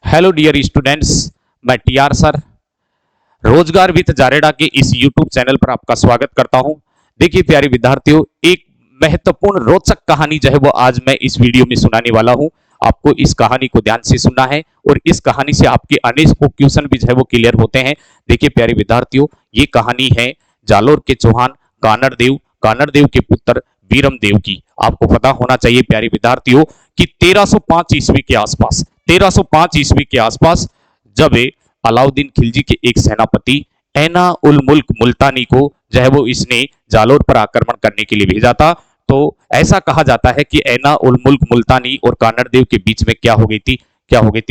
Hello dear students, मैं TR sir रोजगार with जारेडा के इस यूट्यूब चैनल पर आपका स्वागत करता हूं। देखिए प्यारे विद्यार्थियों, एक महत्वपूर्ण रोचक कहानी जो है वो आज मैं इस वीडियो में सुनाने वाला हूं। आपको इस कहानी को ध्यान से सुनना है और इस कहानी से आपके अनेकों क्वेश्चन भी जो है वो क्लियर होते हैं। देखिए प्यारे विद्यार्थियों, ये कहानी है जालोर के चौहान कानड़ देव के पुत्र वीरम देव की। आपको पता होना चाहिए प्यारे विद्यार्थियों कि 1305 ईस्वी के आसपास 1305 ईस्वी के आसपास जब अलाउद्दीन खिलजी के एक सेनापति ऐना उल मुल्क मुल्तानी को जो है वो इसने जालोर पर आक्रमण करने के लिए भेजा था। तो ऐसा कहा जाता है कि ऐना उल मुल्क मुल्तानी और कानड़ देव के बीच में क्या हो गई थी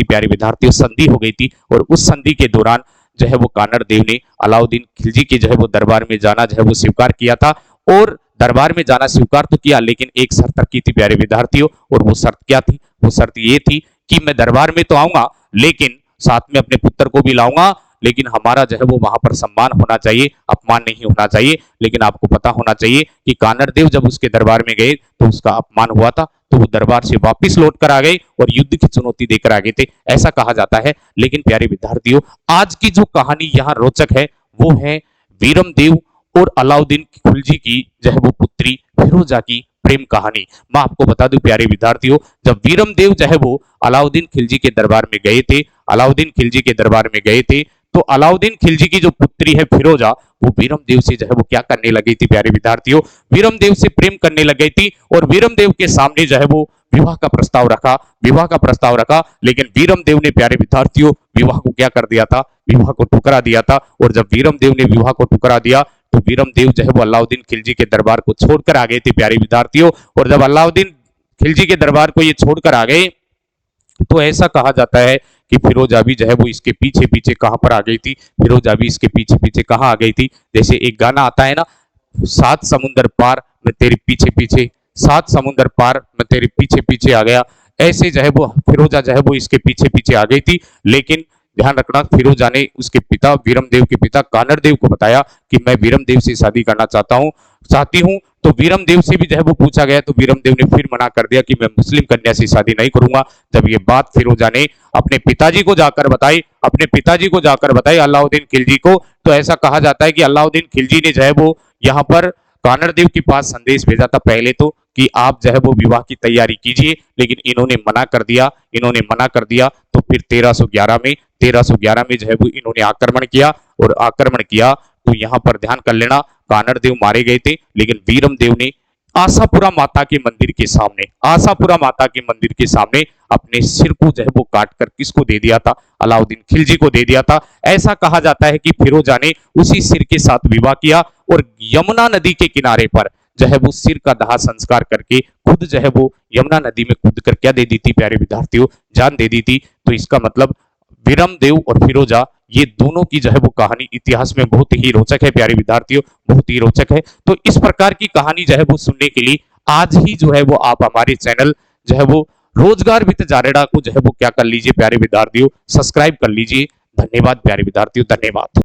प्यारे विद्यार्थियों, संधि हो गई थी। और उस संधि के दौरान जो है वो कानड़ देव ने अलाउद्दीन खिलजी के जो है वो दरबार में जाना जो है वो स्वीकार किया था। और दरबार में जाना स्वीकार तो किया, लेकिन एक शर्त रखी थी प्यारे विद्यार्थियों। और वो शर्त क्या थी? वो शर्त ये थी कि मैं दरबार में तो आऊंगा, लेकिन साथ में अपने पुत्र को भी लाऊंगा, लेकिन हमारा जो है वो वहां पर सम्मान होना चाहिए, अपमान नहीं होना चाहिए। लेकिन आपको पता होना चाहिए कि कानड़ देव जब उसके दरबार में गए तो उसका अपमान हुआ था, तो वो दरबार से वापिस लौट कर आ गए और युद्ध की चुनौती देकर आ गए थे, ऐसा कहा जाता है। लेकिन प्यारे विद्यार्थियों, आज की जो कहानी यहाँ रोचक है वो है वीरम देव और अलाउद्दीन खिलजी की जो है वो पुत्री फिरोजा की प्रेम कहानी। मैं आपको बता दूं प्यारे विद्यार्थियों, जब वीरम देव जो है वो अलाउद्दीन खिलजी के दरबार में गए थे, तो अलाउद्दीन खिलजी की जो पुत्री है फिरोजा, वो वीरम देव से जो है वो क्या करने लगी थी प्यारे विद्यार्थियों? वीरम देव से प्रेम करने लग गई थी। और वीरम देव के सामने जो है वो विवाह का प्रस्ताव रखा, लेकिन वीरम देव ने प्यारे विद्यार्थियों विवाह को क्या कर दिया था? विवाह को ठुकरा दिया था। और जब वीरम देव ने विवाह को ठुकरा दिया तो वीरम देव जो है वो अलाउद्दीन खिलजी के दरबार को छोड़कर आ गए थे प्यारे विद्यार्थियों। और जब अलाउद्दीन खिलजी के दरबार को ये छोड़कर आ गए तो ऐसा कहा जाता है कि फिरोजा भी जो है वो इसके पीछे पीछे कहां पर आ गई थी? फिरोजा भी इसके पीछे पीछे कहां आ गई थी? जैसे एक गाना आता है ना, 7 समुंदर पार मैं तेरे पीछे पीछे, 7 समुंदर पार मैं तेरे पीछे पीछे आ गया। ऐसे जो है वो फिरोजा जो है वो इसके पीछे पीछे आ गई थी। लेकिन ध्यान रखना, फिरोजा ने उसके पिता वीरम देव के पिता कानड़ देव को बताया कि मैं वीरम देव से शादी करना चाहती हूँ। तो वीरम देव से भी जो है वो पूछा गया, तो वीरम देव ने फिर मना कर दिया कि मैं मुस्लिम कन्या से शादी नहीं करूंगा। जब ये बात फिरोजा ने अपने पिताजी को जाकर बताई अलाउद्दीन खिलजी को, तो ऐसा कहा जाता है कि अलाउद्दीन खिलजी ने जो है वो यहाँ पर कानड़ देव के पास संदेश भेजा था पहले तो कि आप जो है वो विवाह की तैयारी कीजिए, लेकिन इन्होंने मना कर दिया। तो फिर 1311 में जो है वो इन्होंने आक्रमण किया। तो यहाँ पर ध्यान कर लेना, कानड़ देव मारे गए थे, लेकिन वीरम देव ने आशापुरा माता के मंदिर के सामने अपने सिर को जो है वो काट कर किसको दे दिया था? अलाउद्दीन खिलजी को दे दिया था। ऐसा कहा जाता है कि फिरोजा ने उसी सिर के साथ विवाह किया और यमुना नदी के किनारे पर जो है वो सिर का दाह संस्कार करके खुद जो है वो यमुना नदी में कूद कर क्या दे दी थी प्यारे विद्यार्थियों? जान दे दी थी। तो इसका मतलब वीरम देव और फिरोजा, ये दोनों की जो है वो कहानी इतिहास में बहुत ही रोचक है प्यारे विद्यार्थियों, बहुत ही रोचक है। तो इस प्रकार की कहानी जो है वो सुनने के लिए आज ही जो है वो आप हमारे चैनल जो है वो रोजगार विद जारेडा को जो है वो क्या कर लीजिए प्यारे विद्यार्थियों, सब्सक्राइब कर लीजिए। धन्यवाद प्यारे विद्यार्थियों, धन्यवाद।